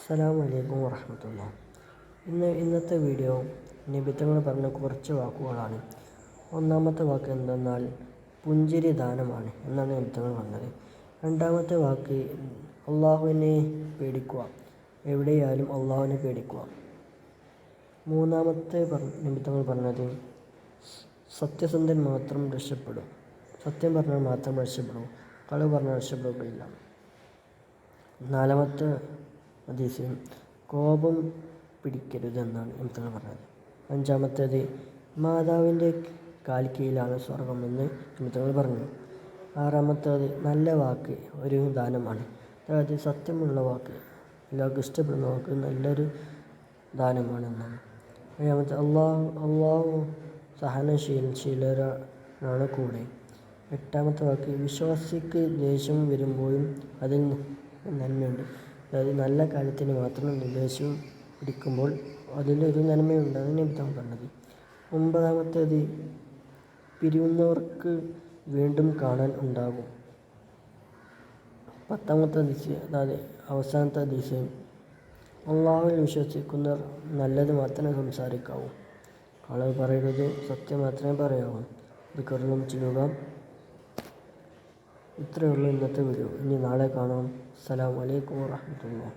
അസ്സലാമു അലൈക്കും വറഹ്മത്തുള്ളാഹി. ഇന്നത്തെ വീഡിയോ നബിതങ്ങൾ പറഞ്ഞ കുറച്ച് വാക്കുകളാണ്. ഒന്നാമത്തെ വാക്ക് എന്തെന്നാൽ പുഞ്ചിരി ദാനമാണ് എന്നാണ് നബിതങ്ങൾ പറഞ്ഞത്. രണ്ടാമത്തെ വാക്ക് അള്ളാഹുവിനെ പേടിക്കുക, എവിടെയായാലും അള്ളാഹുവിനെ പേടിക്കുക. മൂന്നാമത്തെ നബിതങ്ങൾ പറഞ്ഞത് സത്യസന്ധൻ മാത്രം രക്ഷപ്പെടും, സത്യം പറഞ്ഞാൽ മാത്രം രക്ഷപ്പെടും, കളവ് പറഞ്ഞാൽ രക്ഷപ്പെടുകയില്ല. നാലാമത്തെ ഹദീസ് കോപം പിടിക്കരുതെന്നാണ് നബിതങ്ങൾ പറഞ്ഞത്. അഞ്ചാമത്തേത് മാതാവിൻ്റെ കാൽക്കീഴിലാണ് സ്വർഗമെന്ന് നബിതങ്ങൾ പറഞ്ഞു. ആറാമത്തേത് നല്ല വാക്ക് ഒരു ദാനമാണ്, അതായത് സത്യമുള്ള വാക്ക് എല്ലാവർക്കും ഇഷ്ടപ്പെടുന്ന വാക്ക് നല്ലൊരു ദാനമാണെന്നാണ്. ഏഴാമത്തെ അള്ളാഹു സഹനശീലരാണ് കൂടെ. എട്ടാമത്തെ വാക്ക് വിശ്വാസിക്ക് ദേഷ്യം വരുമ്പോഴും അതിൽ നന്മയുണ്ട്, അതായത് നല്ല കാര്യത്തിന് മാത്രം ദേഷ്യം പിടിക്കുമ്പോൾ അതിലൊരു നന്മയുണ്ടെന്ന് നബിതങ്ങൾ പറഞ്ഞത്. ഒമ്പതാമത്തേത് പിരിയുന്നവർക്ക് വീണ്ടും കാണാൻ ഉണ്ടാകും. പത്താമത്തെ ഹദീസ്, അതായത് അവസാനത്തെ ഹദീസ് അള്ളാഹുവിൽ വിശ്വസിക്കുന്നവർ നല്ലത് മാത്രമേ സംസാരിക്കാവൂ, കളവ് പറയരുത്, സത്യം മാത്രമേ പറയാവൂ, ദിക്റുകളും ചെയ്യുക. ഇത്രയേ ഉള്ളൂ ഇന്നത്തെ വീഡിയോ. ഇനി നാളെ കാണാം. അസ്സലാമു അലൈക്കും വറഹ്മത്തുള്ളാഹി.